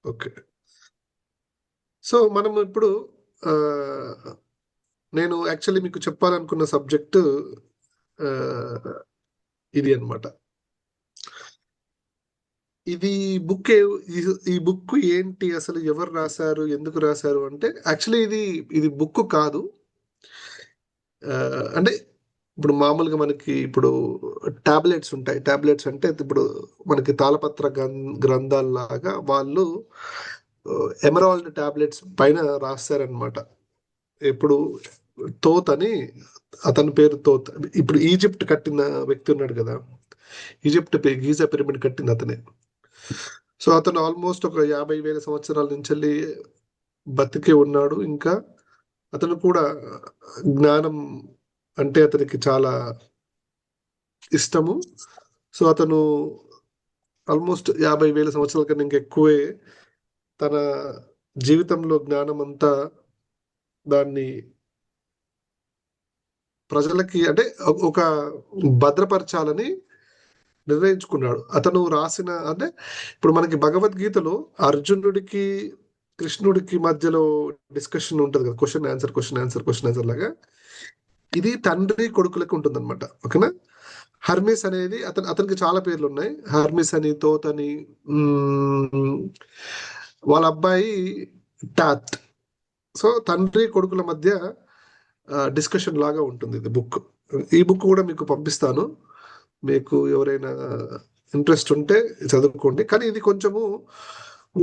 Okay. So మనం ఇప్పుడు ఆ, నేను యాక్చువల్లీ మీకు చెప్పాలనుకున్న సబ్జెక్ట్ ఇది అన్నమాట. ఇది బుక్ ఈ బుక్ ఏంటి, అసలు ఎవరు రాశారు, ఎందుకు రాశారు అంటే యాక్చువల్లీ ఇది ఇది బుక్ కాదు. ఆ, అంటే ఇప్పుడు మామూలుగా మనకి ఇప్పుడు టాబ్లెట్స్ ఉంటాయి. టాబ్లెట్స్ అంటే ఇప్పుడు మనకి తాళపత్ర గ్రంథాల్లాగా వాళ్ళు ఎమరాల్డ్ టాబ్లెట్స్ పైన రాస్తారనమాట. ఇప్పుడు తోత్ అని, అతని పేరు తోత్. ఇప్పుడు ఈజిప్ట్ కట్టిన వ్యక్తి ఉన్నాడు కదా, గీజా పిరమిడ్ కట్టింది అతనే. సో అతను ఆల్మోస్ట్ ఒక 50,000 సంవత్సరాల నుంచి వెళ్ళి బతికే ఉన్నాడు. ఇంకా అతను కూడా జ్ఞానం అంటే అతనికి చాలా ఇష్టము. సో అతను ఆల్మోస్ట్ 50,000 సంవత్సరాల కన్నా ఇంకా ఎక్కువే తన జీవితంలో జ్ఞానం అంతా దాన్ని ప్రజలకి అంటే ఒక భద్రపరచాలని నిర్ణయించుకున్నాడు. అతను రాసిన అంటే ఇప్పుడు మనకి భగవద్గీతలో అర్జునుడికి కృష్ణుడికి మధ్యలో డిస్కషన్ ఉంటుంది కదా, question answer question answer question answer లాగా. ఇది తండ్రి కొడుకులకు ఉంటుంది అనమాట. ఓకేనా. హర్మిస్ అనేది అతనికి చాలా పేర్లు ఉన్నాయి. హర్మిస్ అని, తోత్ అని, వాళ్ళ అబ్బాయి టాత్. సో తండ్రి కొడుకుల మధ్య డిస్కషన్ లాగా ఉంటుంది ఇది బుక్. ఈ బుక్ కూడా మీకు పంపిస్తాను. మీకు ఎవరైనా ఇంట్రెస్ట్ ఉంటే చదువుకోండి. కానీ ఇది కొంచెము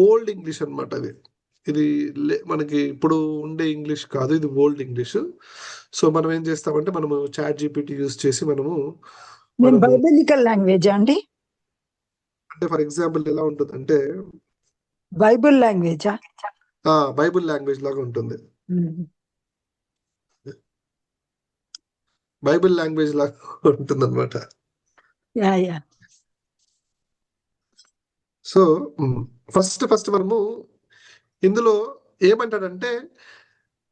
ఓల్డ్ ఇంగ్లీష్ అన్నమాట. ఇది ఇది మనకి ఇప్పుడు ఉండే ఇంగ్లీష్ కాదు, ఇది ఓల్డ్ ఇంగ్లీష్. సో మనం ఏం చేస్తామంటే మనము చాట్ జీపీటీ యూస్ చేసి మనము బైబిలికల్ లాంగ్వేజ్ అండి. అంటే ఫర్ ఎగ్జాంపుల్ ఎలా ఉంటుంది అంటే బైబిల్ లాంగ్వేజా? బైబిల్ లాంగ్వేజ్ లాగా ఉంటుంది. బైబిల్ లాంగ్వేజ్ లాగా ఉంటుంది అనమాట. సో ఫస్ట్ మనము ఇందులో ఏమంటాడంటే,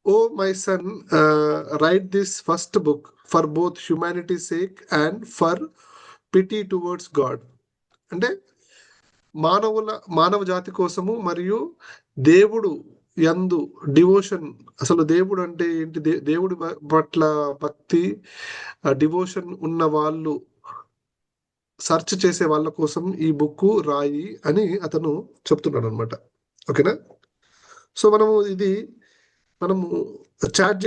oh my son, right this first book for both humanity sake and for pity towards God. అంటే మానవ జాతి కోసము మరియు దేవుడు యందు డివోషన్. అసలు దేవుడు అంటే ఏంటి, దేవుడి పట్ల భక్తి డివోషన్ ఉన్న వాళ్ళు, సెర్చ్ చేసే వాళ్ళ కోసం ఈ బుక్ రాయి అని అతను చెప్తున్నాడు అనమాట. ఓకేనా. సో మనము చాట్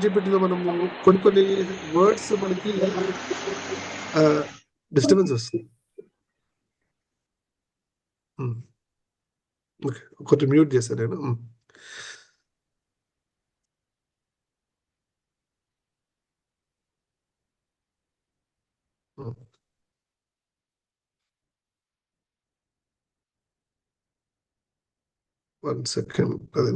జీపీటీలో మనము కొన్ని వర్డ్స్ మనకి డిస్టర్బెన్స్ వస్తుంది. ఓకే, ఒకటి మ్యూట్ చేశాను నేను. One second. అదే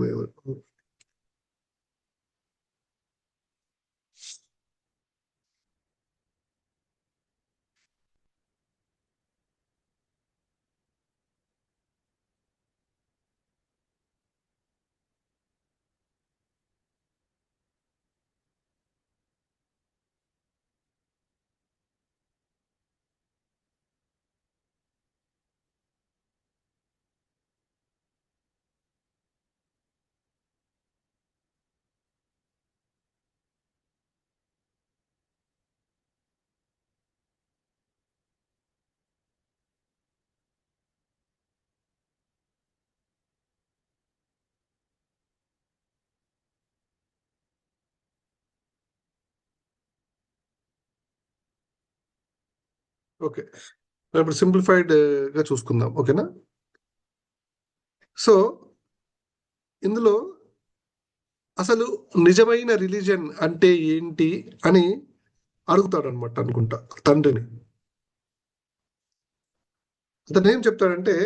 ఓకే. ఇప్పుడు సింప్లిఫైడ్ గా చూసుకుందాం. ఓకేనా. సో ఇందులో అసలు నిజమైన రిలీజన్ అంటే ఏంటి అని అడుగుతాడు అనమాట, అనుకుంటా తండ్రిని. అతను ఏం చెప్తాడంటే,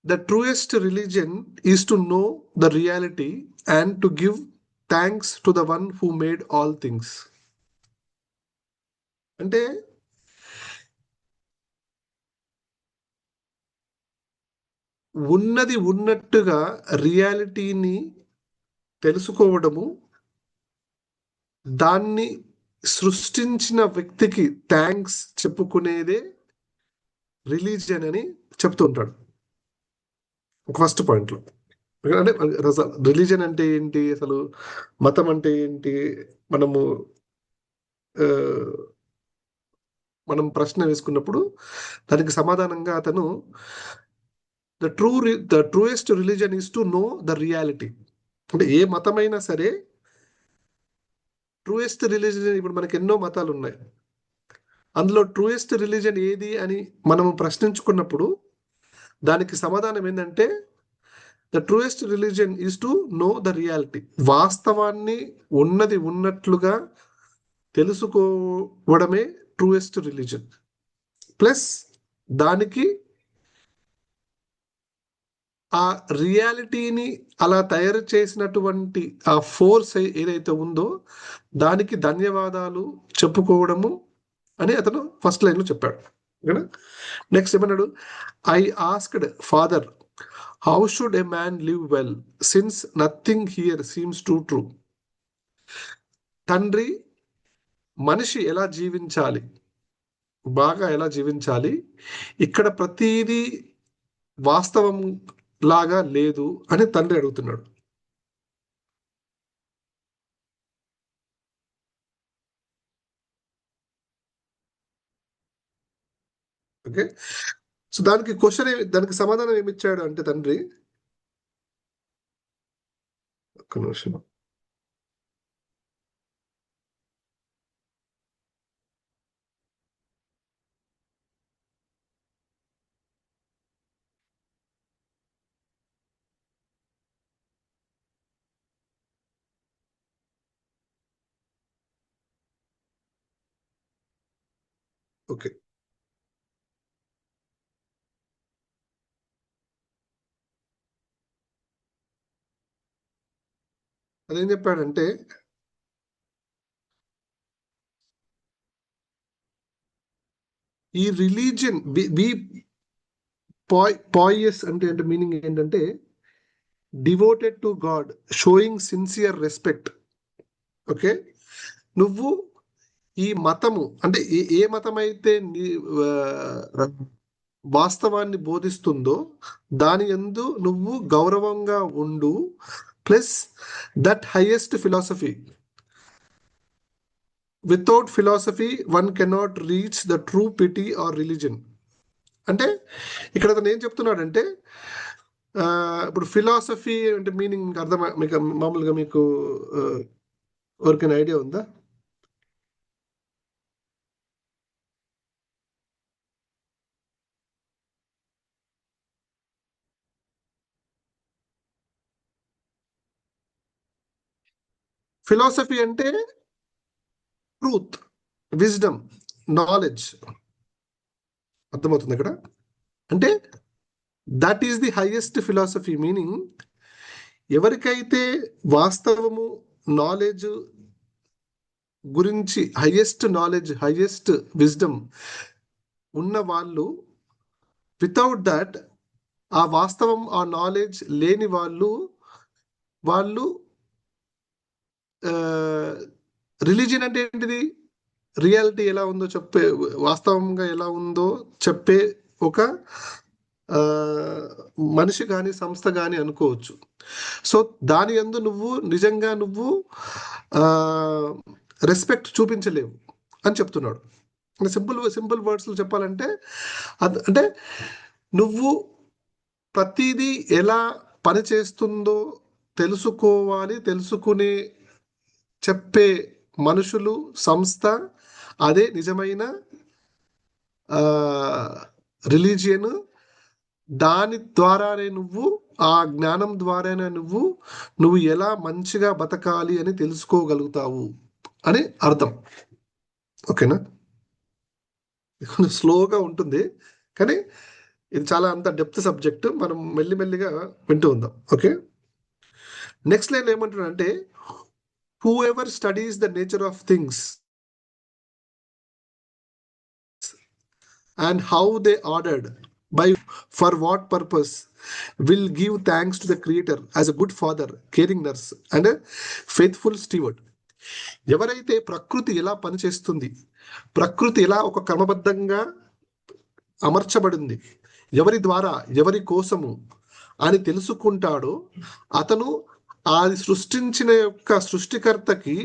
the truest religion is to know the reality and to give thanks to the one who made all things. అంటే ఉన్నది ఉన్నట్టుగా రియాలిటీని తెలుసుకోవడము, దాన్ని సృష్టించిన వ్యక్తికి థ్యాంక్స్ చెప్పుకునేదే రిలీజియన్ అని చెప్తూ ఉంటాడు ఒక ఫస్ట్ పాయింట్లో. అంటే రిలీజియన్ అంటే ఏంటి, అసలు మతం అంటే ఏంటి, మనము ఆ, మనం ప్రశ్న వేసుకున్నప్పుడు దానికి సమాధానంగా అతను the truest religion is to know the reality. అంటే ఏ మతమైనా సరే ట్రూయెస్ట్ రిలీజియన్, ఇప్పుడు మనకి ఎన్నో మతాలు ఉన్నాయి, అందులో ట్రూయెస్ట్ రిలీజియన్ ఏది అని మనము ప్రశ్నించుకున్నప్పుడు దానికి సమాధానం ఏంటంటే the truest religion is to know the reality. వాస్తవాన్ని ఉన్నది ఉన్నట్లుగా తెలుసుకోవడమే ట్రూయెస్ట్ రిలీజియన్. ప్లస్ దానికి ఆ రియాలిటీని అలా తయారు చేసినటువంటి ఆ ఫోర్స్ ఏదైతే ఉందో దానికి ధన్యవాదాలు చెప్పుకోవడము అని అతను ఫస్ట్ లైన్లో చెప్పాడు. నెక్స్ట్ ఏమన్నాడు, I asked father how should a man live well since nothing here seems to true. తండ్రి, మనిషి ఎలా జీవించాలి, బాగా ఎలా జీవించాలి, ఇక్కడ ప్రతిదీ వాస్తవం లాగా లేదు అని తండ్రి అడుగుతున్నాడు. ఓకే, సో దానికి క్వశ్చన్ దానికి సమాధానం ఏమిచ్చాడు అంటే తండ్రి, ఒక్క నిమిషం, ఓకే, అదేం చెప్పాడంటే ఈ రిలీజియన్ బి పాయియస్ అంటే అంటే మీనింగ్ ఏంటంటే devoted to God showing sincere respect. Okay, నువ్వు ఈ మతము అంటే ఏ మతం అయితే వాస్తవాన్ని బోధిస్తుందో దాని యందు నువ్వు గౌరవంగా ఉండు. Plus that highest philosophy, without philosophy one cannot reach the true pity or religion. అంటే ఇక్కడ అతను ఏం చెప్తున్నాడంటే ఇప్పుడు ఫిలాసఫీ అంటే మీనింగ్ మీకు అర్థం, మీకు మామూలుగా మీకు ఎవరికైనా ఐడియా ఉందా? ఫిలాసఫీ అంటే ట్రూత్, విజ్డమ్, నాలెడ్జ్. అర్థమవుతుంది ఇక్కడ? అంటే that is the highest philosophy. Meaning ఎవరికైతే వాస్తవము, నాలెడ్జ్ గురించి, హైయెస్ట్ నాలెడ్జ్, హైయెస్ట్ విజ్డమ్ ఉన్న వాళ్ళు, వితౌట్ దట్ ఆ వాస్తవం, ఆ నాలెడ్జ్ లేని వాళ్ళు రిలీజియన్ అంటే ఏంటిది, రియాలిటీ ఎలా ఉందో చెప్పే, వాస్తవంగా ఎలా ఉందో చెప్పే ఒక మనిషి కానీ సంస్థ కానీ అనుకోవచ్చు. సో దాని యందు నువ్వు నిజంగా నువ్వు రెస్పెక్ట్ చూపించలేవు అని చెప్తున్నాడు. సింపుల్ వర్డ్స్లో చెప్పాలంటే అంటే నువ్వు ప్రతిదీ ఎలా పనిచేస్తుందో తెలుసుకోవాలి, తెలుసుకునే చెప్పే మనుషులు, సంస్థ, అదే నిజమైన రిలీజియన్. దాని ద్వారానే నువ్వు, ఆ జ్ఞానం ద్వారానే నువ్వు ఎలా మంచిగా బతకాలి అని తెలుసుకోగలుగుతావు అని అర్థం. ఓకేనా? కొంచెం స్లోగా ఉంటుంది కానీ ఇది చాలా అంత డెప్త్ సబ్జెక్ట్, మనం మెల్లిమెల్లిగా వింటూ ఉందాం. ఓకే, నెక్స్ట్ లైన్ ఏమంటున్నాడంటే who ever studies the nature of things and how they ordered by for what purpose will give thanks to the creator as a good father, caring nurse and a faithful steward. ఎవరైతే ప్రకృతి ఎలా పనిచేస్తుంది, ప్రకృతి ఎలా ఒక క్రమబద్ధంగా అమర్చబడింది, ఎవరి ద్వారా, ఎవరి కోసము అని తెలుసుకుంటాడో అతను అది సృష్టించిన యొక్క సృష్టికర్తకి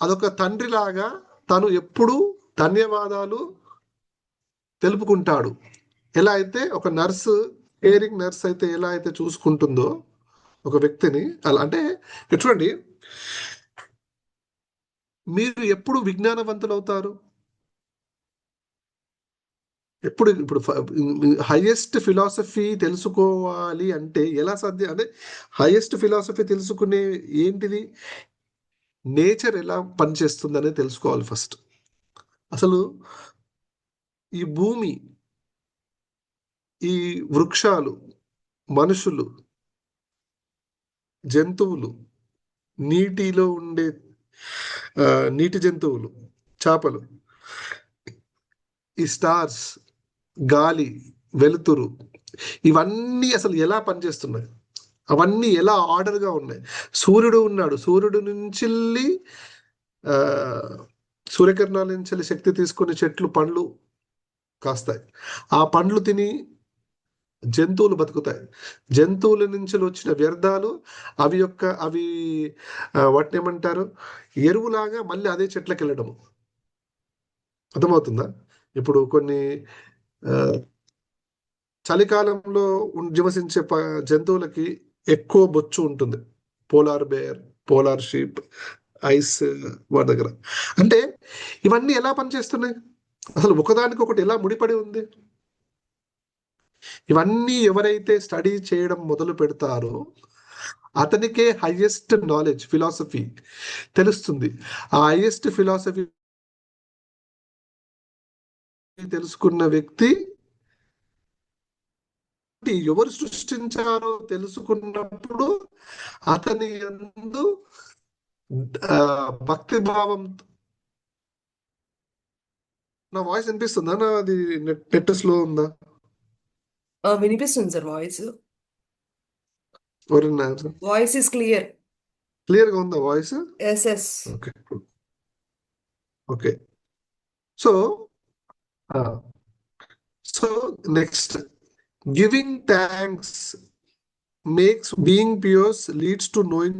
అదొక తండ్రిలాగా తను ఎప్పుడూ ధన్యవాదాలు తెలుపుకుంటాడు. ఎలా అయితే ఒక నర్సు, కేరింగ్ నర్స్ అయితే ఎలా అయితే చూసుకుంటుందో ఒక వ్యక్తిని, అలా అంటే చూడండి, మీరు ఎప్పుడు విజ్ఞానవంతులు అవుతారు? ఎప్పుడు ఇప్పుడు హైయెస్ట్ ఫిలాసఫీ తెలుసుకోవాలి అంటే ఎలా సాధ్యం? అంటే హైయెస్ట్ ఫిలాసఫీ తెలుసుకునే ఏంటిది, నేచర్ ఎలా పనిచేస్తుంది అనేది తెలుసుకోవాలి ఫస్ట్. అసలు ఈ భూమి, ఈ వృక్షాలు, మనుషులు, జంతువులు, నీటిలో ఉండే నీటి జంతువులు, చేపలు, ఈ స్టార్స్, గాలి, వెలుతురు, ఇవన్నీ అసలు ఎలా పనిచేస్తున్నాయి, అవన్నీ ఎలా ఆర్డర్గా ఉన్నాయి. సూర్యుడు ఉన్నాడు, సూర్యుడు నుంచి ఆ, సూర్యకిరణాల నుంచి శక్తి తీసుకుని చెట్లు పండ్లు కాస్తాయి. ఆ పండ్లు తిని జంతువులు బతుకుతాయి. జంతువుల నుంచి వచ్చిన వ్యర్థాలు అవి వాటిని ఏమంటారు, ఎరువులాగా మళ్ళీ అదే చెట్లకి వెళ్ళడము. అర్థమవుతుందా? ఇప్పుడు కొన్ని ఆ, చలికాలంలో నివసించే జంతువులకి ఎక్కువ బొచ్చు ఉంటుంది. Polar bear, polar sheep, ice వాటి దగ్గర. అంటే ఇవన్నీ ఎలా పనిచేస్తున్నాయి, అసలు ఒకదానికి ఒకటి ఎలా ముడిపడి ఉంది? ఇవన్నీ ఎవరైతే స్టడీ చేయడం మొదలు పెడతారో అతనికే హైయెస్ట్ నాలెడ్జ్, ఫిలాసఫీ తెలుస్తుంది. ఆ హైయెస్ట్ ఫిలాసఫీ తెలుసుకున్న వ్యక్తి ఎవరు సృష్టించారో తెలుసుకున్నప్పుడు అతని యందు భక్తి భావం. నా వాయిస్ వినిపిస్తుందా? అది నెట్ స్లో ఉందా? వినిపిస్తుంది సార్ వాయిస్. ఎవరన్నా వాయిస్ ఇస్ క్లియర్. క్లియర్ గా ఉందా voice? Yes yes. Okay okay. So so next, giving thanks makes being pious leads to knowing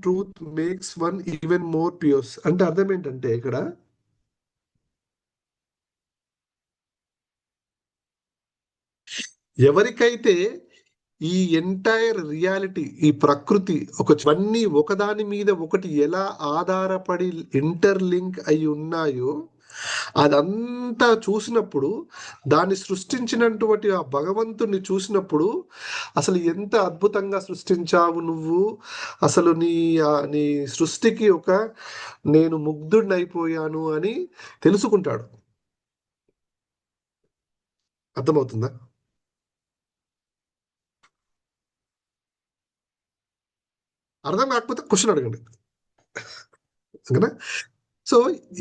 truth makes one even more pious. అంటే అర్థం ఏంటంటే ఇక్కడ ఎవరికైతే ఈ ఎంటైర్ రియాలిటీ, ఈ ప్రకృతి ఇవన్నీ ఒకదాని మీద ఒకటి ఎలా ఆధారపడి ఇంటర్లింక్ అయి ఉన్నాయో అదంతా చూసినప్పుడు, దాన్ని సృష్టించినటువంటి ఆ భగవంతుణ్ణి చూసినప్పుడు అసలు ఎంత అద్భుతంగా సృష్టించావు నువ్వు, అసలు నీ సృష్టికి నేను ముగ్ధుడినైపోయాను అని తెలుసుకుంటాడు. అర్థమవుతుందా? అర్థం కాకపోతే క్వశ్చన్ అడగండి. ఓకేనా? సో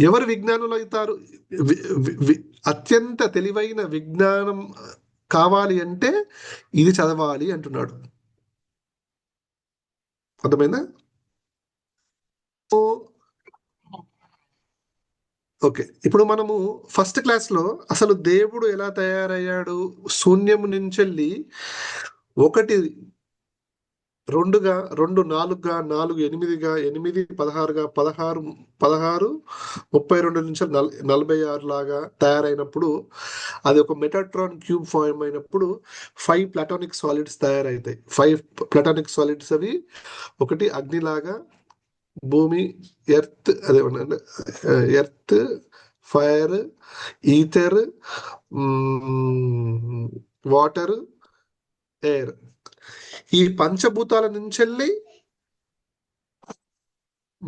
ఎవరు విజ్ఞానులు అవుతారు? అత్యంత తెలివైన విజ్ఞానం కావాలి అంటే ఇది చదవాలి అంటున్నాడు. అర్థమైందా? ఓకే, ఇప్పుడు మనము ఫస్ట్ క్లాస్లో అసలు దేవుడు ఎలా తయారయ్యాడు, శూన్యము నుంచి ఒకటి రెండుగా, రెండు నాలుగుగా, నాలుగు ఎనిమిదిగా, ఎనిమిది 16గా, 16 32 నుంచి 46 లాగా తయారైనప్పుడు, అది ఒక మెటాట్రాన్ క్యూబ్ ఫార్మ్ అయినప్పుడు 5 ప్లాటానిక్ సాలిడ్స్ తయారైతాయి. 5 ప్లాటానిక్ సాలిడ్స్ అవి ఒకటి అగ్నిలాగా, భూమి, earth, fire, ether, water, air, ఈ పంచభూతాల నుంచి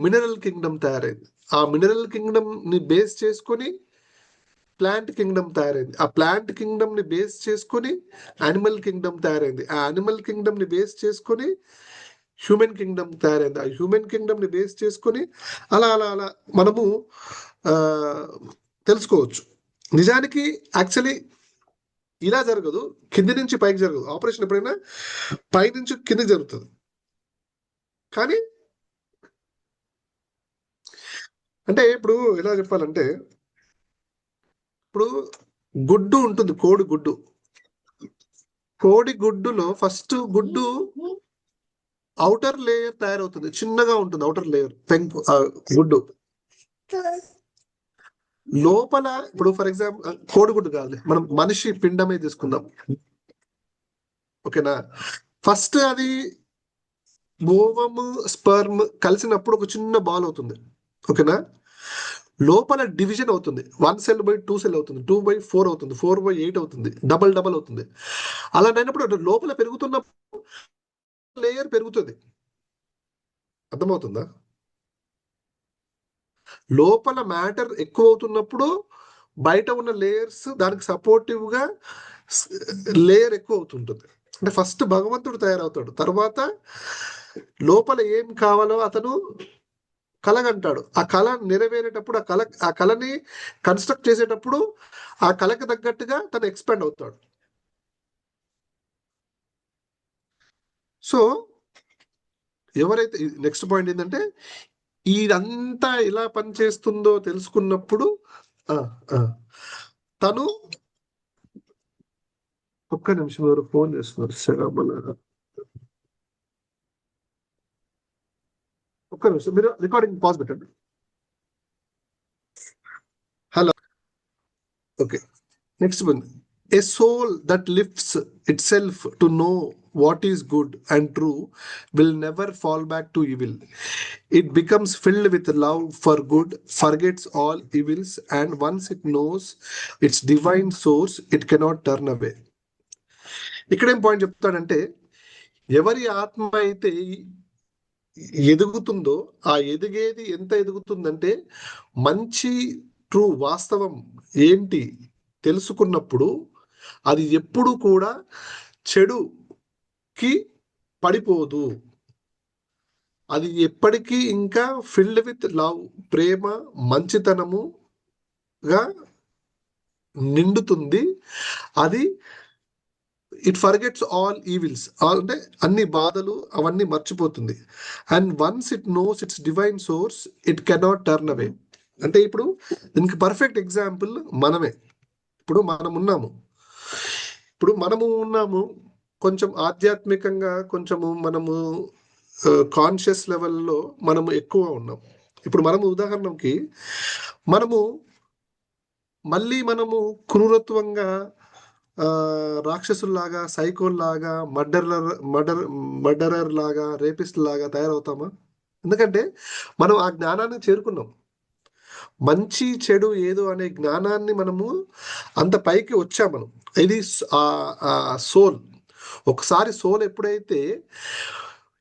మినరల్ కింగ్డమ్ తయారైంది. ఆ మినరల్ కింగ్డమ్ ని బేస్ చేసుకొని ప్లాంట్ కింగ్డమ్ తయారైంది. ఆ ప్లాంట్ కింగ్డమ్ ని బేస్ చేసుకొని యానిమల్ కింగ్డమ్ తయారైంది. ఆ యానిమల్ కింగ్డమ్ ని బేస్ చేసుకొని హ్యూమన్ కింగ్డమ్ తయారైంది. ఆ హ్యూమన్ కింగ్డమ్ ని బేస్ చేసుకొని అలా అలా అలా మనము తెలుసుకోవచ్చు. నిజానికి యాక్చువల్లీ ఇలా జరగదు, కింది నుంచి పైకి జరగదు. ఆపరేషన్ ఎప్పుడైనా పై నుంచి కింది జరుగుతుంది. కానీ అంటే ఇప్పుడు ఎలా చెప్పాలంటే, ఇప్పుడు గుడ్డు ఉంటుంది, కోడి గుడ్డు. కోడి గుడ్డులో ఫస్ట్ గుడ్డు ఔటర్ లేయర్ తయారవుతుంది, చిన్నగా ఉంటుంది ఔటర్ లేయర్ గుడ్డు. లోపల ఇప్పుడు ఫర్ ఎగ్జాంపుల్ కోడిగుడ్డు కాదు, మనం మనిషి పిండమే తీసుకుందాం, ఓకేనా. ఫస్ట్ అది ఓవమ్ స్పర్మ్ కలిసినప్పుడు ఒక చిన్న బాల్ అవుతుంది, ఓకేనా. లోపల డివిజన్ అవుతుంది, 1 సెల్ బై 2 సెల్ అవుతుంది, 2 బై 4 అవుతుంది, 4 బై 8 అవుతుంది, డబల్ డబల్ అవుతుంది. అలా అయినప్పుడు లోపల పెరుగుతున్న లేయర్ పెరుగుతుంది, అర్థమవుతుందా. లోపల మ్యాటర్ ఎక్కువ అవుతున్నప్పుడు బయట ఉన్న లేయర్స్ దానికి సపోర్టివ్ గా లేయర్ ఎక్కువ అవుతుంటుంది. అంటే ఫస్ట్ భగవంతుడు తయారవుతాడు, తర్వాత లోపల ఏం కావాలో అతను కలగంటాడు. ఆ కళ నెరవేరేటప్పుడు ఆ కళని కన్స్ట్రక్ట్ చేసేటప్పుడు ఆ కళకి తగ్గట్టుగా తను ఎక్స్పాండ్ అవుతాడు. సో ఎవరైతే నెక్స్ట్ పాయింట్ ఏంటంటే ఇదంతా ఎలా పనిచేస్తుందో తెలుసుకున్నప్పుడు తను ఒక్క నిమిషం ఎవరు ఫోన్ చేస్తున్నారు, ఒక్క నిమిషం మీరు రికార్డింగ్ పాజ్ పెట్టండి. Hello, okay. Next one, a soul that lifts itself to know what is good and true will never fall back to evil. It becomes filled with love for good, forgets all evils, and once it knows its divine source, it cannot turn away. ఇక్కడేం point చెప్తాడంటే, ఎవరి ఆత్మ అయితే ఎదుగుతుందో ఆ ఎదిగేది ఎంత ఎదుగుతుందంటే మంచి true వాస్తవం ఏంటి తెలుసుకున్నప్పుడు అది ఎప్పుడు కూడా చెడుకి పడిపోదు. అది ఎప్పటికీ ఇంకా ఫిల్డ్ విత్ లవ్, ప్రేమ, మంచితనముగా నిండుతుంది. అది ఇట్ ఫర్గెట్స్ ఆల్ ఈవిల్స్, అంటే అన్ని బాధలు అవన్నీ మర్చిపోతుంది. And once it knows its divine source, it cannot turn away. అంటే ఇప్పుడు దీనికి పర్ఫెక్ట్ ఎగ్జాంపుల్ మనమే. ఇప్పుడు మనము ఉన్నాము కొంచెం ఆధ్యాత్మికంగా, కొంచెము మనము కాన్షియస్ లెవెల్లో మనము ఎక్కువ ఉన్నాం. ఇప్పుడు మనము ఉదాహరణకి మనము క్రూరత్వంగా రాక్షసుల్లాగా, సైకోల్లాగా, మర్డరర్ లాగా, రేపిస్ట్ లాగా తయారవుతామా? ఎందుకంటే మనం ఆ జ్ఞానాన్ని చేరుకున్నాం. మంచి చెడు ఏదో అనే జ్ఞానాన్ని మనము అంత పైకి వచ్చాం మనం. ఇది సోల్. ఒకసారి సోల్ ఎప్పుడైతే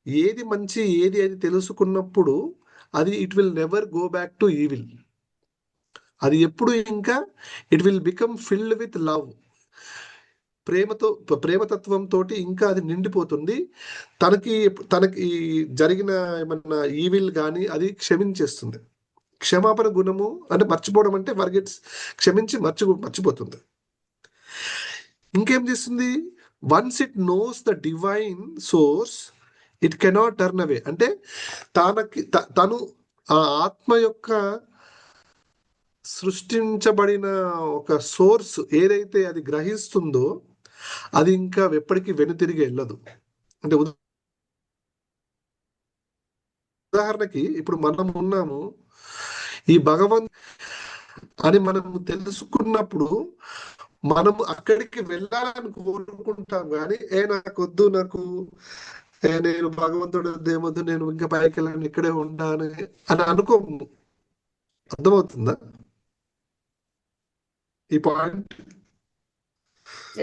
ఏది మంచి ఏది అది తెలుసుకున్నప్పుడు అది it will never go back to evil. అది ఎప్పుడు ఇంకా it will become filled with love, ప్రేమతత్వంతో ఇంకా అది నిండిపోతుంది. తనకి జరిగిన ఏమన్నా ఈవిల్ కానీ అది క్షమించేస్తుంది. క్షమాపణ గుణము అంటే మర్చిపోవడం, అంటే ఫర్గెట్స్, క్షమించి మర్చిపోతుంది. ఇంకేం చేస్తుంది? Once it knows the divine source, it cannot turn away. అంటే తను ఆ ఆత్మ యొక్క సృష్టించబడిన ఒక సోర్స్ ఏదైతే అది గ్రహిస్తుందో అది ఇంకా ఎప్పటికీ వెనుతిరిగి వెళ్ళదు. అంటే ఉదాహరణకి ఇప్పుడు మనం ఉన్నాము, ఈ భగవంత్ అని మనం తెలుసుకున్నప్పుడు మనము అక్కడికి వెళ్ళాలని కోరుకుంటాం, కానీ నాకొద్దు, నేను భగవంతుడు దేవద్దు, నేను ఇంకా పైకి వెళ్ళాను, ఇక్కడే ఉండాను అని అనుకోము. అర్థమవుతుందా ఈ point?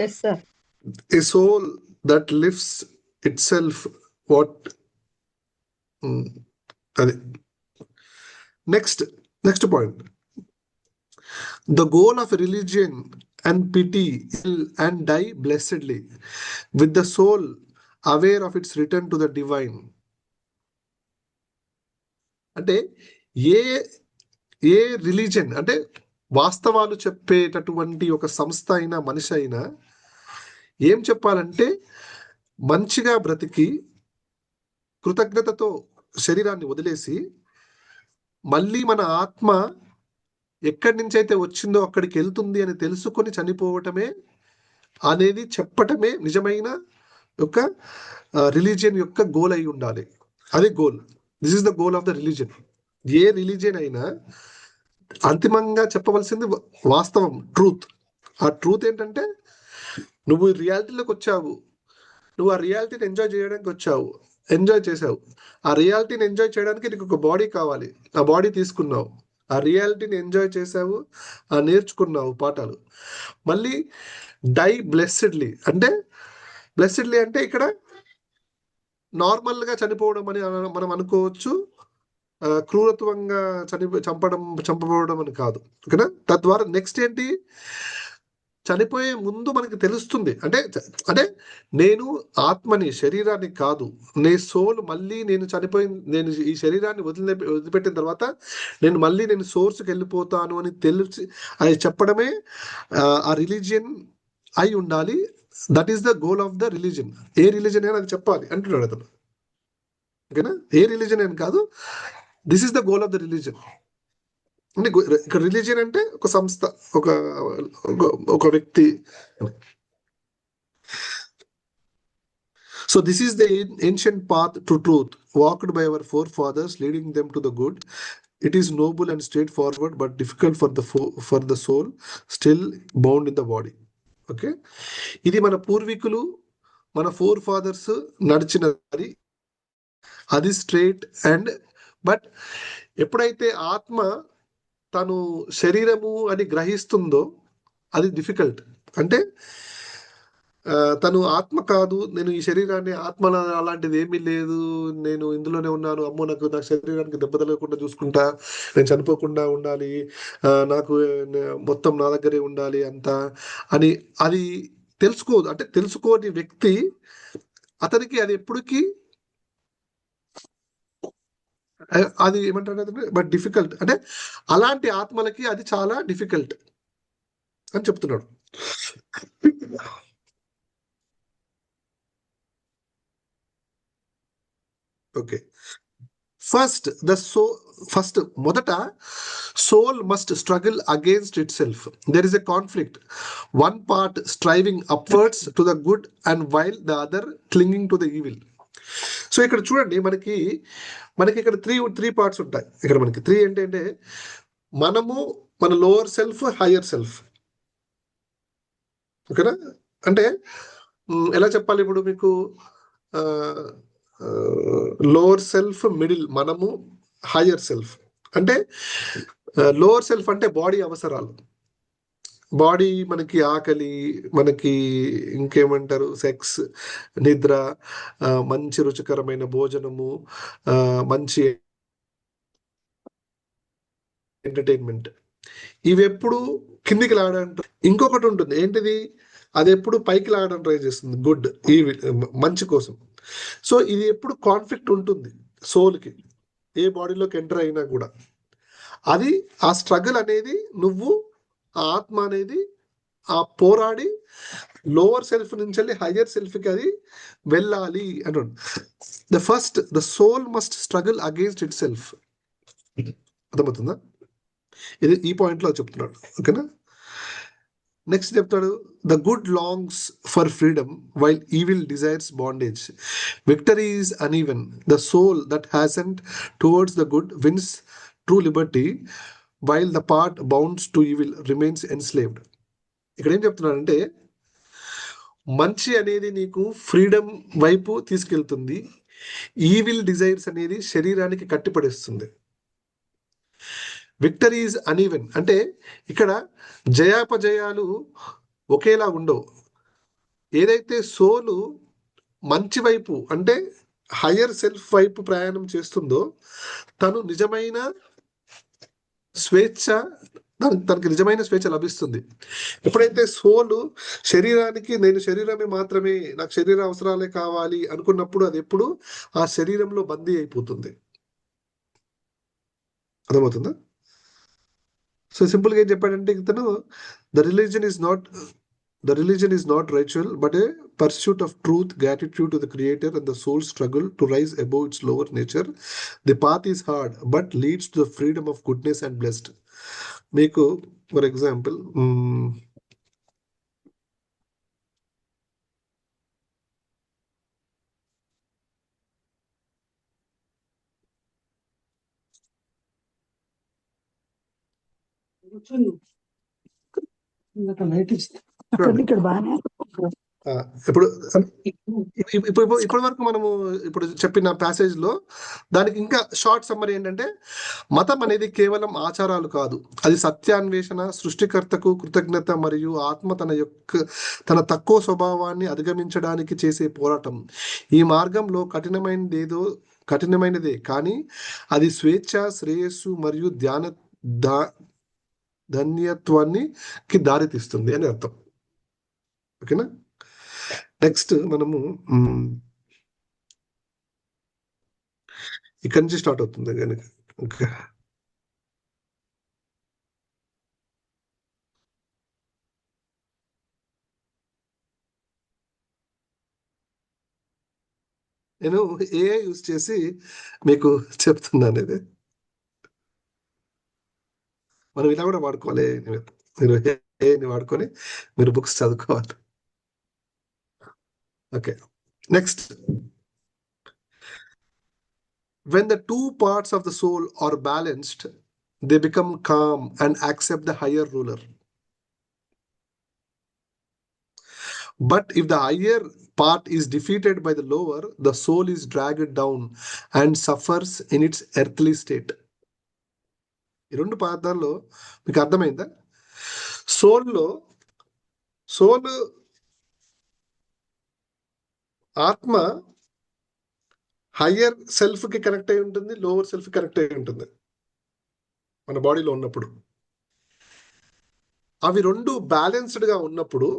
Yes sir. A soul that lifts itself, అది next point. The goal of religion and pity and die blessedly with the soul aware of its return to the divine. అంటే ఏ రిలీజన్ అంటే వాస్తవాలు చెప్పేటటువంటి ఒక సంస్థ అయినా మనిషి అయినా ఏం చెప్పాలంటే మంచిగా బ్రతికి కృతజ్ఞతతో శరీరాన్ని వదిలేసి మళ్ళీ మన ఆత్మ ఎక్కడి నుంచి అయితే వచ్చిందో అక్కడికి వెళ్తుంది అని తెలుసుకొని చనిపోవటమే అనేది చెప్పటమే నిజమైన యొక్క రిలీజియన్ యొక్క గోల్ అయి ఉండాలి. అది goal. This is the goal of the religion. A religion అయినా అంతిమంగా చెప్పవలసింది వాస్తవం, ట్రూత్. ఆ ట్రూత్ ఏంటంటే నువ్వు రియాలిటీలోకి వచ్చావు, నువ్వు ఆ రియాలిటీని ఎంజాయ్ చేయడానికి వచ్చావు, ఎంజాయ్ చేసావు. ఆ రియాలిటీని ఎంజాయ్ చేయడానికి నీకు ఒక బాడీ కావాలి, ఆ బాడీ తీసుకున్నావు, ఆ రియాలిటీని ఎంజాయ్ చేసావు, ఆ నేర్చుకున్నావు పాఠాలు. మళ్ళీ డై బ్లెస్సెడ్లీ అంటే, బ్లెస్సెడ్లీ అంటే ఇక్కడ నార్మల్గా చనిపోవడం అని మనం అనుకోవచ్చు, క్రూరత్వంగా చంపబోవడం అని కాదు. ఓకేనా? తద్వారా నెక్స్ట్ ఏంటి, చనిపోయే ముందు మనకి తెలుస్తుంది అంటే అంటే నేను ఆత్మని, శరీరాన్ని కాదు, నీ సోల్ మళ్ళీ నేను ఈ శరీరాన్ని వదిలిపెట్టిన తర్వాత నేను సోర్స్కి వెళ్ళిపోతాను అని తెలిసి అది చెప్పడమే ఆ రిలీజియన్ అయి ఉండాలి. That is the goal of the religion. A religion అయినా అది చెప్పాలి అంటున్నాడు అతను. ఓకేనా? ఏ రిలీజియన్ అని కాదు, this is the goal of the religion. అంటే ఇక్కడ రిలీజియన్ అంటే ఒక సంస్థ, ఒక వ్యక్తి. So this is the ancient path to truth walked by our forefathers leading them to the good. It is noble and straightforward but difficult for the soul still bound in the body. Okay, ఇది మన పూర్వీకులు, మన four fathers నడిచిన దారి, అది straight and. But ఎప్పుడైతే ఆత్మ తను శరీరము అని గ్రహిస్తుందో అది డిఫికల్ట్. అంటే తను ఆత్మ కాదు, నేను ఈ శరీరాన్ని, ఆత్మ అలాంటిది ఏమీ లేదు, నేను ఇందులోనే ఉన్నాను, అమ్మో నాకు నా శరీరానికి దెబ్బ తగలకుండా చూసుకుంటా, నేను చనిపోకుండా ఉండాలి, నాకు మొత్తం నా దగ్గరే ఉండాలి అంతా అని అది తెలుసుకోదు. అంటే తెలుసుకోని వ్యక్తి, అతనికి అది ఎప్పటికీ అది ఏమంటారు, బట్ డిఫికల్ట్. అంటే అలాంటి ఆత్మలకి అది చాలా డిఫికల్ట్ అని చెప్తున్నాడు. ఓకే, ఫస్ట్ మొదట soul must struggle against itself. There is a conflict, one part striving upwards to the good and while the other clinging to the evil. So ఇక్కడ చూడండి, మనకి ఇక్కడ త్రీ పార్ట్స్ ఉంటాయి. ఇక్కడ మనకి త్రీ ఏంటంటే, మనము, మన లోవర్ సెల్ఫ్, హయ్యర్ సెల్ఫ్. ఓకేనా? అంటే ఎలా చెప్పాలి ఇప్పుడు మీకు, లోవర్ సెల్ఫ్, మిడిల్ మనము, హయ్యర్ సెల్ఫ్. అంటే లోవర్ సెల్ఫ్ అంటే బాడీ అవసరాలు, బాడీ మనకి ఆకలి, మనకి ఇంకేమంటారు, సెక్స్, నిద్ర, మంచి రుచికరమైన భోజనము, మంచి ఎంటర్టైన్మెంట్, ఇవి ఎప్పుడు కిందికి లాగడానికి. ఇంకొకటి ఉంటుంది ఏంటిది, అది ఎప్పుడు పైకి లాగడానికి ట్రై చేస్తుంది, గుడ్, ఈ మంచి కోసం. సో ఇది ఎప్పుడు కాన్ఫ్లిక్ట్ ఉంటుంది సోల్కి, ఏ బాడీలోకి ఎంటర్ అయినా కూడా. అది ఆ స్ట్రగుల్ అనేది, నువ్వు ఆ ఆత్మ అనేది ఆ పోరాడి లోవర్ సెల్ఫ్ నుంచి వెళ్ళి హయ్యర్ సెల్ఫ్కి అది వెళ్ళాలి అన్నాడు. The soul must struggle against itself. అర్థమవుతుందా? ఇది ఈ పాయింట్లో చెప్తున్నాడు. ఓకేనా? నెక్స్ట్ చెప్తాడు, the good longs for freedom while evil desires bondage. Victory is uneven. The soul that ascent towards the good wins true liberty while the part bounds to evil remains enslaved. ఇక్కడ ఏం చెప్తున్నాడంటే, మంచి అనేది నీకు freedom వైపు తీసుకెళ్తుంది, evil desires అనేది శరీరానికి కట్టిపడేస్తుంది. విక్టరీ ఈజ్ అన్ఈవెన్ అంటే ఇక్కడ జయాపజయాలు ఒకేలా ఉండవు. ఏదైతే సోలు మంచి వైపు అంటే హయ్యర్ సెల్ఫ్ వైపు ప్రయాణం చేస్తుందో, తను నిజమైన స్వేచ్ఛ, తనకి నిజమైన స్వేచ్ఛ లభిస్తుంది. ఎప్పుడైతే సోలు శరీరానికి, నేను శరీరమే మాత్రమే, నాకు శరీర అవసరాలే కావాలి అనుకున్నప్పుడు, అది ఎప్పుడు ఆ శరీరంలో బందీ అయిపోతుంది. అర్థమవుతుందా? సో సింపుల్గా ఏం చెప్పాడంటే ఇతను, the religion is not ritual but a pursuit of truth, gratitude to the creator and the soul's struggle to rise above its lower nature. The path is hard but leads to the freedom of goodness and blessed. మీకు for example చూడండి. ఇక్కడ బాగానే ఇప్పుడు ఇప్పటి వరకు మనము ఇప్పుడు చెప్పిన ప్యాసేజ్ లో దానికి ఇంకా షార్ట్ సమ్మరీ ఏంటంటే, మతం అనేది కేవలం ఆచారాలు కాదు, అది సత్యాన్వేషణ, సృష్టికర్తకు కృతజ్ఞత మరియు ఆత్మ తన తక్కువ స్వభావాన్ని అధిగమించడానికి చేసే పోరాటం. ఈ మార్గంలో కఠినమైనదే, కానీ అది స్వేచ్ఛ, శ్రేయస్సు మరియు ధన్యత్వానికి దారితీస్తుంది అని అర్థం. ఓకేనా? నెక్స్ట్ మనము ఇక్కడి నుంచి స్టార్ట్ అవుతుంది కనుక ఓకే. నేను ఏఐ యూజ్ చేసి మీకు చెప్తున్నాను ఇది. మనం ఇలా కూడా వాడుకోవాలి. మీరు ఏఐని వాడుకొని మీరు బుక్స్ చదువుకోవాలి. Okay, next. When the two parts of the soul are balanced, they become calm and accept the higher ruler. But if the higher part is defeated by the lower, the soul is dragged down and suffers in its earthly state. ఈ రెండు పాదాల్లో మీకు అర్థమైందా? Soul ఆత్మ higher self కి connect అయి ఉంటుంది, lower self కి కనెక్ట్ అయి ఉంటుంది మన బాడీలో ఉన్నప్పుడు. అవి రెండు బ్యాలెన్స్డ్ గా ఉన్నప్పుడు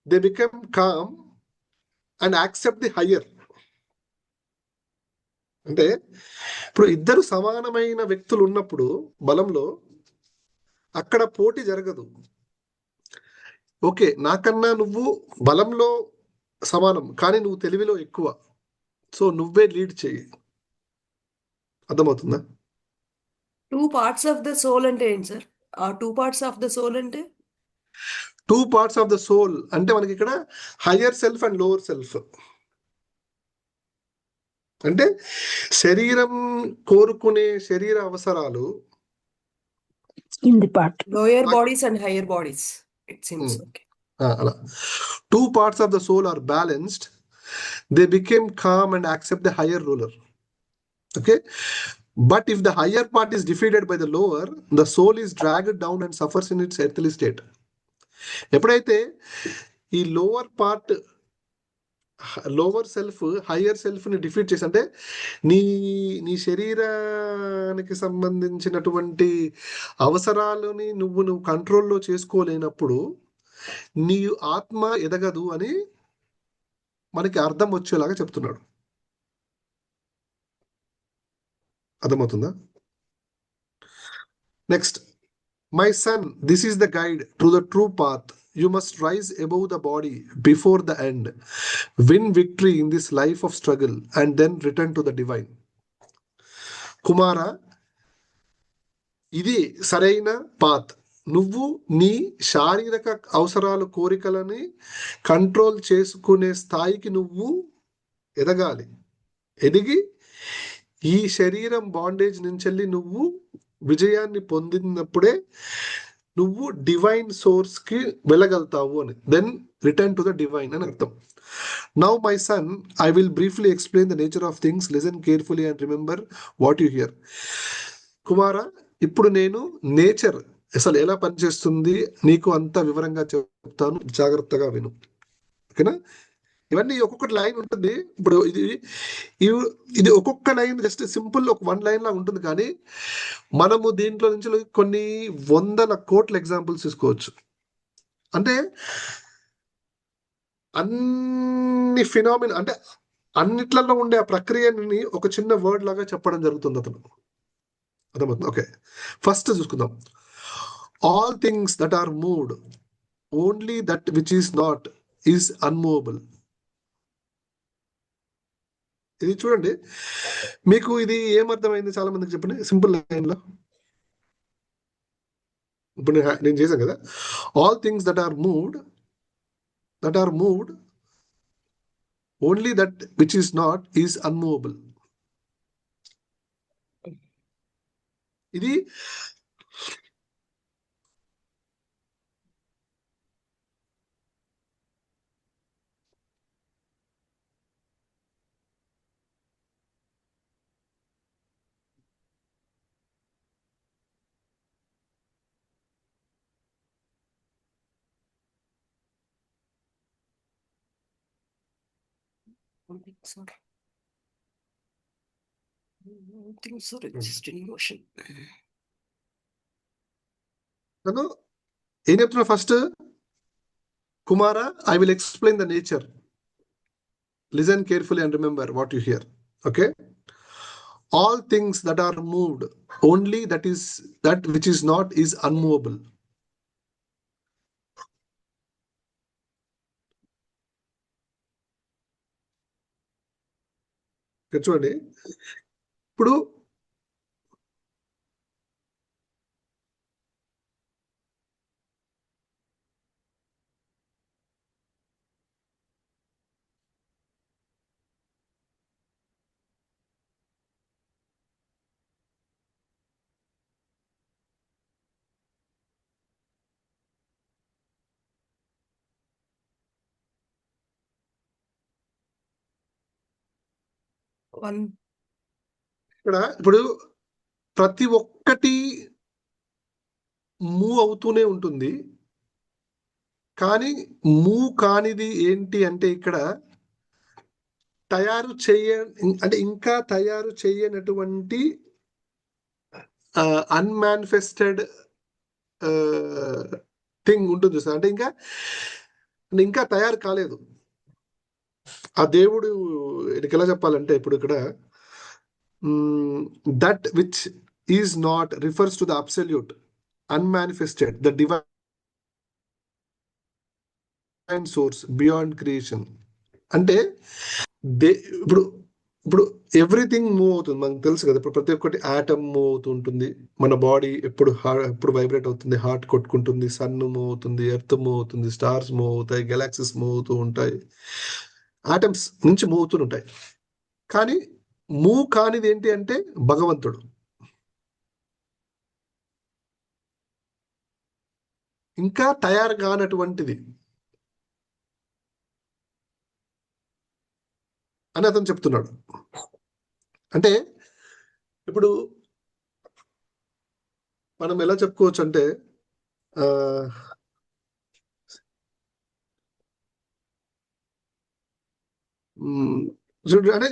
they become calm and accept the higher. అంటే ఇప్పుడు ఇద్దరు సమానమైన వ్యక్తులు ఉన్నప్పుడు బలంలో అక్కడ పోటీ జరగదు. ఓకే, నాకన్నా నువ్వు బలంలో సమానం, కానీ నువ్వు తెలివిలో ఎక్కువ, సో నువ్వే లీడ్ చెయ్యి. అర్థమవుతుందా? Two parts of the soul అంటే ఏంటి సార్? ఆ two parts of the soul అంటే two parts of the soul అంటే మనకి ఇక్కడ higher self and lower self. అంటే శరీరం కోరుకునే శరీర అవసరాలు in the part. Lower bodies and higher bodies it seems. Okay, అలా two parts of the soul are balanced, they became calm and accept the higher ruler. Okay, but if the higher part is defeated by the lower, the soul is dragged down and suffers in its earthly state. ఎప్పుడైతే ఈ lower self higher self ని defeat చేసి, అంటే నీ శరీరానికి సంబంధించినటువంటి అవసరాలని నువ్వు కంట్రోల్లో చేసుకోలేనప్పుడు నీ ఆత్మ ఎదగదు అని మనకి అర్థం వచ్చేలాగా చెప్తున్నాడు. అర్థమవుతుందా? Next, my son, this is the guide to the true path. You must rise above the body before the end, win victory in this life of struggle, and then return to the divine. కుమారా, ఇది సరైన path. నువ్వు నీ శారీరక అవసరాలు, కోరికలని control చేసుకునే స్థాయికి నువ్వు ఎదగాలి. ఎదిగి ఈ శరీరం బాండేజ్ నుంచి నువ్వు విజయాన్ని పొందినప్పుడే నువ్వు డివైన్ సోర్స్ కి వెళ్ళగలుగుతావు అని. Then return to the divine అని అర్థం. Now my son, I will briefly explain the nature of things. Listen carefully and remember what you hear. కుమారా, ఇప్పుడు నేను నేచర్ అసలు ఎలా పనిచేస్తుంది నీకు అంత వివరంగా చెప్తాను, జాగ్రత్తగా విను. ఓకేనా? ఇవన్నీ ఒక్కొక్కటి లైన్ ఉంటుంది. ఇప్పుడు ఇది ఒక్కొక్క లైన్ జస్ట్ సింపుల్ ఒక వన్ లైన్ లా ఉంటుంది, కానీ మనము దీంట్లో నుంచి కొన్ని వందల కోట్ల ఎగ్జాంపుల్స్ తీసుకోవచ్చు. అంటే అన్ని ఫినామినా, అంటే అన్నిట్లలో ఉండే ఆ ప్రక్రియని ఒక చిన్న వర్డ్ లాగా చెప్పడం జరుగుతుంది అతను. అర్థమవుతుంది? ఓకే, ఫస్ట్ చూసుకుందాం. All things that are moved, only that which is not is unmovable. ఇది చూడండి, మీకు ఇది ఏమర్థమైంది చాలా మందికి చెప్పండి సింపుల్ లైన్ లో. ఇప్పుడు నేను చేశాను కదా, all things that are moved only that which is not is unmovable. ఇది Sorry. Things are exist in motion. నన్ను ఏం చెప్తున్నా ఫస్ట్, కుమార, I will explain the nature. Listen carefully and remember what you hear. Okay, all things that are moved only that which is not is unmovable. చూడండి, ఇప్పుడు One. ఇప్పుడు ప్రతి ఒక్కటి move అవుతూనే ఉంటుంది, కానీ మూవ్ కానిది ఏంటి అంటే ఇక్కడ ఇంకా తయారు చేయనటువంటి అన్మానిఫెస్టెడ్ థింగ్ ఉంటుంది సార్. అంటే ఇంకా తయారు కాలేదు. ఆ దేవుడు ఎలా చెప్పాలంటే ఇప్పుడు ఇక్కడ that which is not refers to the absolute unmanifested, the divine source beyond creation. అంటే ఇప్పుడు ఎవ్రీథింగ్ మూవ్ అవుతుంది, మనకు తెలుసు కదా. ఇప్పుడు ప్రతి ఒక్కటి ఆటమ్ మూవ్ అవుతూ ఉంటుంది, మన బాడీ ఎప్పుడు వైబ్రేట్ అవుతుంది, హార్ట్ కొట్టుకుంటుంది, సన్ మూవ్ అవుతుంది, ఎర్త్ మూవ్ అవుతుంది, స్టార్స్ మూవ్ అవుతాయి, గెలాక్సీస్ మూవ్ అవుతూ ఉంటాయి, ఆటమ్స్ నుంచి మూవ్ అవుతూ ఉంటాయి. కానీ మూవ్ కానిది ఏంటి అంటే భగవంతుడు. ఇంకా తయారు కానటువంటిది అని అతను చెప్తున్నాడు. అంటే ఇప్పుడు మనం ఎలా చెప్పుకోవచ్చు అంటే అంటే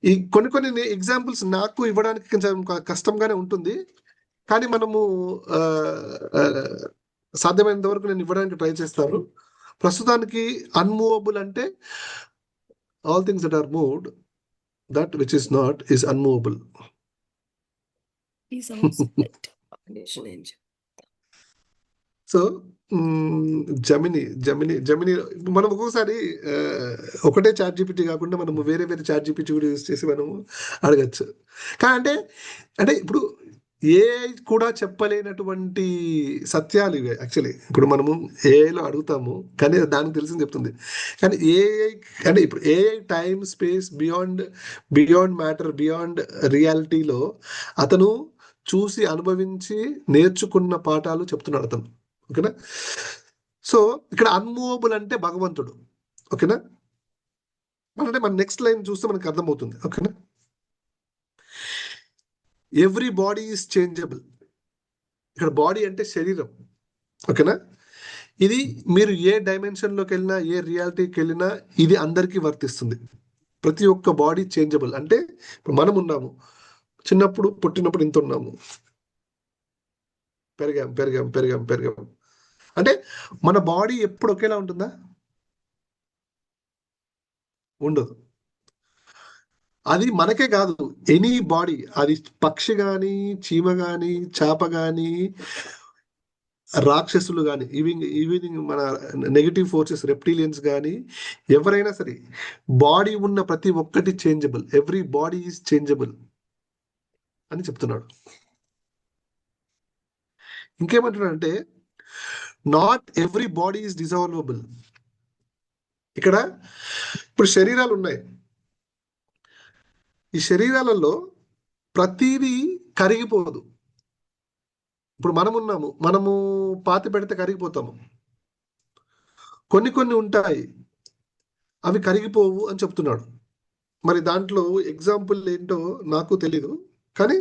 ఈ కొన్ని ఎగ్జాంపుల్స్ నాకు ఇవ్వడానికి కొంచెం కష్టంగానే ఉంటుంది, కానీ మనము సాధ్యమైనంత వరకు నేను ఇవ్వడానికి ట్రై చేస్తాను. ప్రస్తుతానికి అన్మూవబుల్ అంటే all things that are moved, that which is not is unmovable. So జమిని మనం ఒక్కొక్కసారి ఒకటే చాట్ జీపీటీ కాకుండా మనము వేరే చాట్ జీపీటీ కూడా యూజ్ చేసి మనము అడగచ్చు. కానీ అంటే ఇప్పుడు ఏఐ కూడా చెప్పలేనటువంటి సత్యాలు ఇవే. యాక్చువల్లీ ఇప్పుడు మనము ఏఐలో అడుగుతాము, కానీ దానికి తెలిసింది చెప్తుంది. కానీ ఏఐ అంటే ఇప్పుడు AI time space beyond matter, beyond రియాలిటీలో అతను చూసి అనుభవించి నేర్చుకున్న పాఠాలు చెప్తున్నాడు అతను. ఓకేనా? సో ఇక్కడ అన్మూవబుల్ అంటే భగవంతుడు. ఓకేనా? అంటే మన నెక్స్ట్ లైన్ చూస్తే మనకు అర్థమవుతుంది. ఓకేనా? Every body is changeable. ఇక్కడ బాడీ అంటే శరీరం. ఓకేనా? ఇది మీరు ఏ డైమెన్షన్లోకి వెళ్ళినా, ఏ రియాలిటీకి వెళ్ళినా ఇది అందరికీ వర్తిస్తుంది. ప్రతి ఒక్క బాడీ చేంజబుల్. అంటే ఇప్పుడు మనం ఉన్నాము, చిన్నప్పుడు పుట్టినప్పుడు ఇంత ఉన్నాము, పెరిగాం పెరిగాం పెరిగాం పెరిగాం. అంటే మన బాడీ ఎప్పుడు ఒకేలా ఉంటుందా? ఉండదు. అది మనకే కాదు, ఎనీ బాడీ, అది పక్షి కానీ, చీమ కానీ, చేప కానీ, రాక్షసులు కానీ, ఇవి మన నెగటివ్ ఫోర్సెస్, రెప్టీలియన్స్ కానీ, ఎవరైనా సరే బాడీ ఉన్న ప్రతి ఒక్కటి changeable. Every body is changeable అని చెప్తున్నాడు. ఇంకేమంటున్నాడంటే not every body is dissolvable. ఇక్కడ ఇప్పుడు శరీరాలు ఉన్నాయి, ఈ శరీరాలలో ప్రతిదీ కరిగిపోదు. ఇప్పుడు మనము పాతి పెడితే కరిగిపోతాము. కొన్ని ఉంటాయి, అవి కరిగిపోవు అని చెప్తున్నాడు. మరి దాంట్లో ఎగ్జాంపుల్ ఏంటో నాకు తెలీదు, కానీ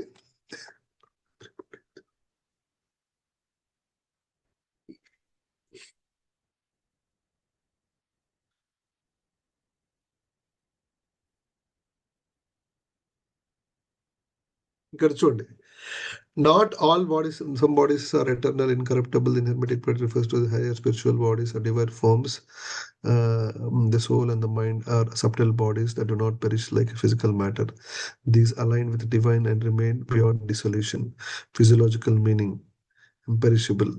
ఇక్కడ చూడండి, not all bodies, some bodies are eternal, incorruptible, inhermetic, but refers to the higher spiritual bodies or divine forms. The soul and the mind are subtle bodies that do not perish like physical matter. These align with the divine and remain beyond dissolution. Physiological meaning, imperishable.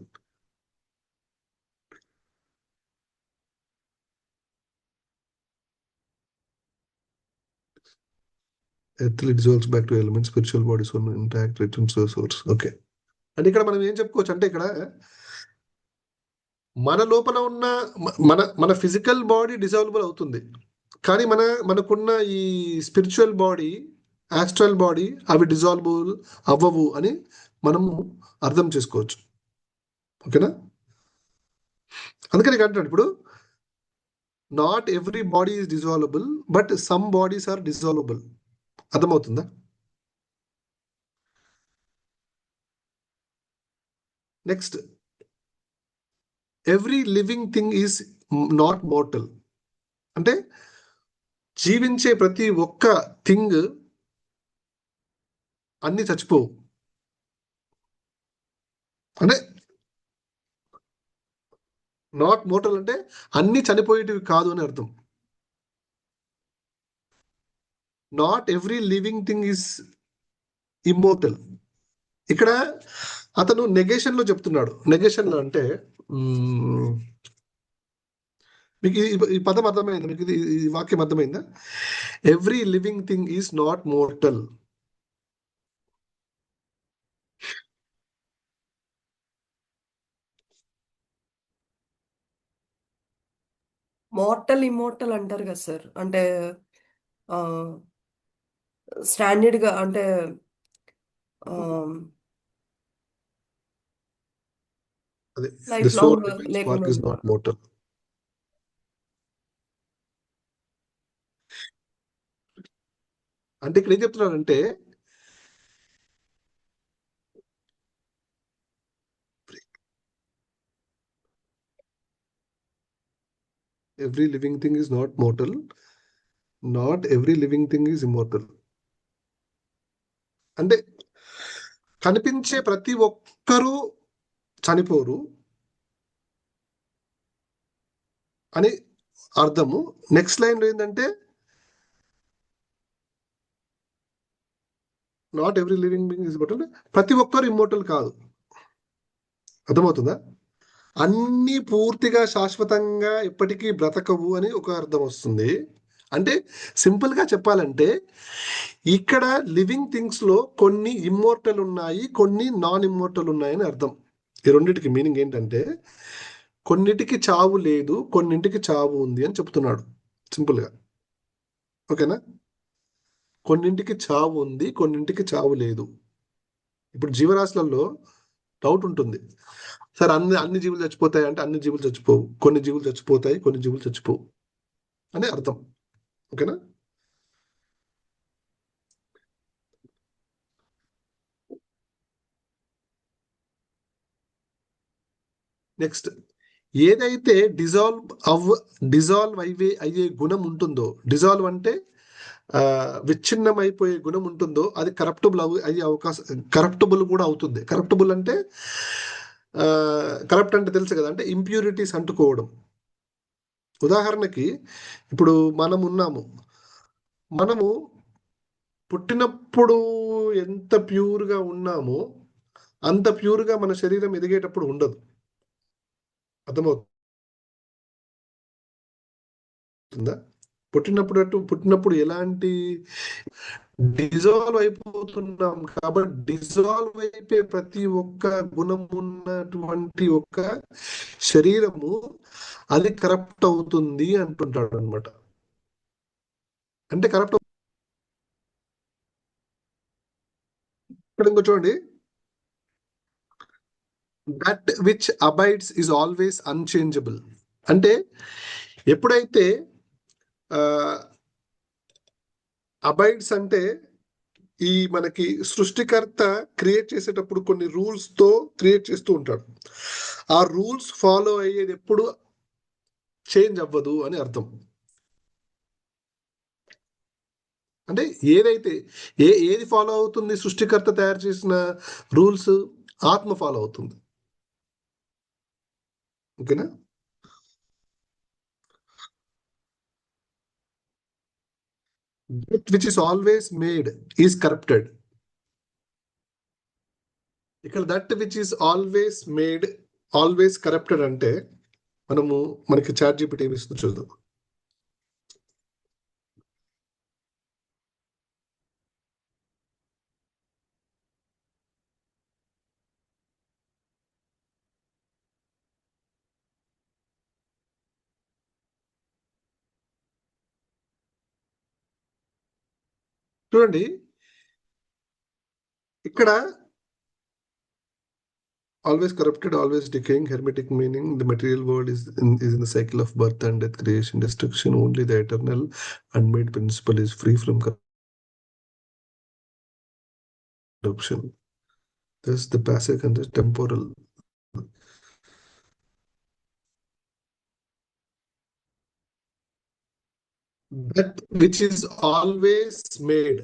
Earthly dissolves back to elements, spiritual bodies one intact, returns to the source. Okay. అంటే ఇక్కడ మనం ఏం చెప్పుకోవచ్చు అంటే, ఇక్కడ మన లోపల ఉన్న మన ఫిజికల్ బాడీ డిజాల్వబుల్ అవుతుంది, కానీ మనకున్న ఈ స్పిరిచువల్ బాడీ, ఆస్ట్రల్ బాడీ, అవి డిజాల్వబుల్ అవ్వవు అని మనము అర్థం చేసుకోవచ్చు. ఓకేనా? అందుకని అంటాడు ఇప్పుడు, not every body is dissolvable but some bodies are dissolvable. అర్థమవుతుందా? Next, every living thing is not mortal. అంటే జీవించే ప్రతి ఒక్క థింగ్ అన్ని చచ్చిపోవు. అంటే నాట్ మోర్టల్ అంటే అన్ని చనిపోయేటివి కాదు అని అర్థం. Not every living thing is immortal. ఇక్కడ అతను నెగేషన్ లో చెప్తున్నాడు. నెగేషన్ లో అంటే మీకు ఈ పదం అర్థమైందా? మీకు ఈ వాక్యం అర్థమైందా? Every living thing is not mortal. Mortal immortal అంటారు కదా సార్, అంటే స్టాండర్డ్ గా అంటే లైఫ్ లాంగ్ లేకుండా. అంటే ఇక్కడ ఏం చెప్తున్నారంటే, every living thing is not mortal, not every living thing is immortal. అంటే కనిపించే ప్రతి ఒక్కరూ చనిపోరు అని అర్థము. నెక్స్ట్ లైన్ ఏంటంటే, not every living being is immortal, ప్రతి ఒక్కరు ఇమ్మోర్టల్ కాదు. అర్థమవుతుందా? అన్ని పూర్తిగా శాశ్వతంగా ఎప్పటికీ బ్రతకవు అని ఒక అర్థం వస్తుంది. అంటే సింపుల్ గా చెప్పాలంటే, ఇక్కడ లివింగ్ థింగ్స్ లో కొన్ని ఇమ్మోర్టల్ ఉన్నాయి, కొన్ని నాన్ ఇమ్మోర్టల్ ఉన్నాయని అర్థం. ఈ రెండింటికి మీనింగ్ ఏంటంటే, కొన్నిటికి చావు లేదు, కొన్నింటికి చావు ఉంది అని చెప్తున్నాడు సింపుల్ గా. ఓకేనా? కొన్నింటికి చావు ఉంది, కొన్నింటికి చావు లేదు. ఇప్పుడు జీవరాశులలో డౌట్ ఉంటుంది, సార్ అన్ని జీవులు చచ్చిపోతాయి అంటే అన్ని జీవులు చచ్చిపోవు, కొన్ని జీవులు చచ్చిపోతాయి, కొన్ని జీవులు చచ్చిపోవు అని అర్థం. ఓకేనా? నెక్స్ట్, ఏదైతే డిజాల్వ్ అయ్యే గుణం ఉంటుందో, డిజాల్వ్ అంటే విచ్ఛిన్నం అయిపోయే గుణం ఉంటుందో, అది కరప్టబుల్ అయ్యే అవకాశం, కరప్టబుల్ కూడా అవుతుంది. కరప్టబుల్ అంటే కరప్ట్ అంటే తెలుసు కదా, అంటే ఇంప్యూరిటీస్ అంటుకోవడం. ఉదాహరణకి ఇప్పుడు మనము పుట్టినప్పుడు ఎంత ప్యూర్గా ఉన్నామో అంత ప్యూర్గా మన శరీరం ఎదిగేటప్పుడు ఉండదు. అర్థమవుతుందా? పుట్టినప్పుడు ఎలాంటి డిజాల్వ్ అయిపోతున్నాం, కాబట్టి డిజాల్వ్ అయిపోయే ప్రతి ఒక్క గుణం ఉన్నటువంటి ఒక్క శరీరము అది కరప్ట్ అవుతుంది అంటుంటాడు అనమాట. అంటే కరప్ట్ ఇక్కడ ఇంకో చూడండి, that which abides is always unchangeable. అంటే ఎప్పుడైతే అబైడ్స్ అంటే ఈ మనకి సృష్టికర్త క్రియేట్ చేసేటప్పుడు కొన్ని రూల్స్ తో క్రియేట్ చేస్తూ ఉంటాడు. ఆ రూల్స్ ఫాలో అయ్యేది ఎప్పుడు చేంజ్ అవ్వదు అని అర్థం. అంటే ఏదైతే ఏది ఫాలో అవుతుంది, సృష్టికర్త తయారు చేసిన రూల్స్ ఆత్మ ఫాలో అవుతుంది. ఓకేనా? That which is always made is corrupted. ఇక్కడ that which is always made always corrupted అంటే మనకి చాట్ జీపీటీ ఏమి ఇస్తుందో చూద్దాం. చూడండి, ఇక్కడ always corrupted, always decaying, hermetic meaning the material world is in the cycle of birth and death, creation, destruction. Only the eternal unmade principle is free from corruption. Thus the passive and the temporal. That which is always made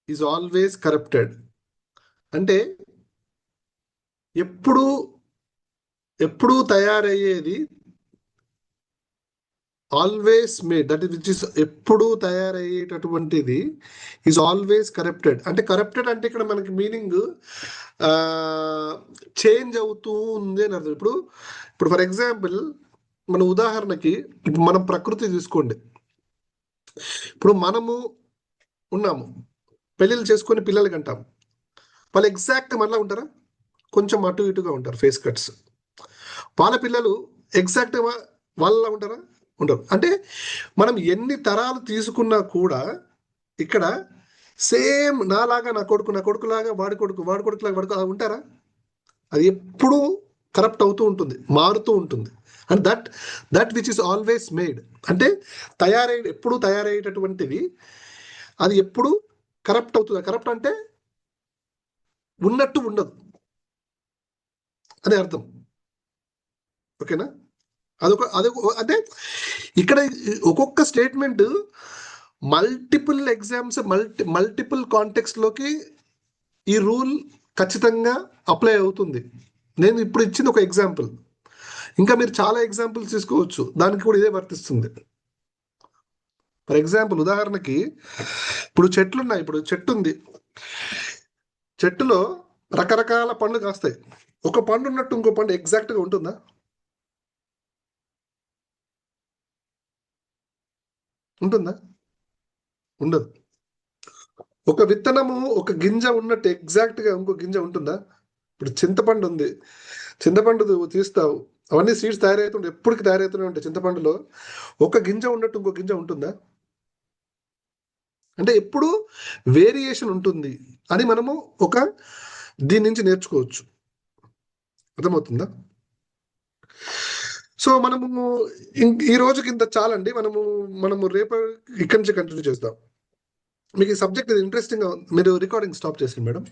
is always corrupted. అంటే ఎప్పుడు తయారయ్యేది always made, that which is ఎప్పుడు తయారయ్యేటటువంటిది is always corrupted. అంటే corrupted అంటే ఇక్కడ మనకి meaning change అవుతూ ఉంది అని అర్థం. ఇప్పుడు ఫర్ ఎగ్జాంపుల్ మన ఉదాహరణకి ఇప్పుడు మనం ప్రకృతి తీసుకోండి. ఇప్పుడు మనము ఉన్నాము, పెళ్ళిళ్ళు చేసుకొని పిల్లలకి అంటాము, వాళ్ళు ఎగ్జాక్ట్ మనలా ఉంటారా? కొంచెం అటు ఇటుగా ఉంటారు, ఫేస్ కట్స్. వాళ్ళ పిల్లలు ఎగ్జాక్ట్ వాళ్ళలా ఉంటారా? ఉండరు. అంటే మనం ఎన్ని తరాలు తీసుకున్నా కూడా ఇక్కడ సేమ్ నాలాగా నా కొడుకులాగా వాడి కొడుకులాగా ఉంటారా? అది ఎప్పుడూ కరప్ట్ అవుతూ ఉంటుంది, మారుతూ ఉంటుంది. And that which is always made అంటే ఎప్పుడు తయారయ్యేటటువంటిది అది ఎప్పుడు కరప్ట్ అవుతుంది. కరప్ట్ అంటే ఉన్నట్టు ఉండదు అనే అర్థం. ఓకేనా? అదొక అంటే ఇక్కడ ఒక్కొక్క statement multiple exams multiple context లోకి ఈ రూల్ ఖచ్చితంగా అప్లై అవుతుంది. నేను ఇప్పుడు ఇచ్చింది ఒక ఎగ్జాంపుల్, ఇంకా మీరు చాలా ఎగ్జాంపుల్స్ తీసుకోవచ్చు, దానికి కూడా ఇదే వర్తిస్తుంది. ఫర్ ఎగ్జాంపుల్ ఉదాహరణకి ఇప్పుడు చెట్లున్నాయి. ఇప్పుడు చెట్టు ఉంది, చెట్టులో రకరకాల పండ్లు కాస్తాయి. ఒక పండు ఉన్నట్టు ఇంకో పండు ఎగ్జాక్ట్గా ఉంటుందా? ఉంటుందా? ఉండదు. ఒక విత్తనము ఒక గింజ ఉన్నట్టు ఎగ్జాక్ట్గా ఇంకో గింజ ఉంటుందా? ఇప్పుడు చింతపండు ఉంది, చింతపండు తీస్తావు, అవన్నీ సీడ్స్ తయారవుతుంటే ఎప్పటికి తయారవుతూనే ఉంటాయి. చింతపండులో ఒక గింజ ఉన్నట్టు ఇంకో గింజ ఉంటుందా? అంటే ఎప్పుడు వేరియేషన్ ఉంటుంది అని మనము దీని నుంచి నేర్చుకోవచ్చు. అర్థమవుతుందా? సో మనము ఈ రోజుకి ఇంత చాలండి. మనము రేపు ఇక్కడి నుంచి కంటిన్యూ చేద్దాం. మీకు ఈ సబ్జెక్ట్ ఇంట్రెస్టింగ్ గా, మీరు రికార్డింగ్ స్టాప్ చేసింది మేడం.